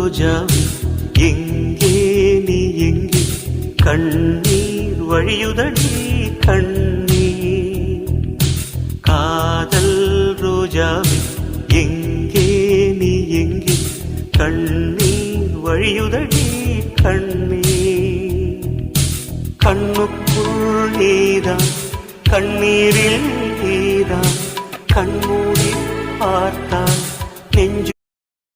ரோஜாவே எங்கே நீ எங்கே கண்ணீர் வழியுதடி கண்ணீர் காதல் ரோஜாவே எங்கே நீ எங்கே கண்ணீர் வழியுதடி கண்ணீர் கண்ணுக்குள் நீதான் கண்ணீரில் நீதான் கண்மூடி பார்த்தால் நெஞ்சு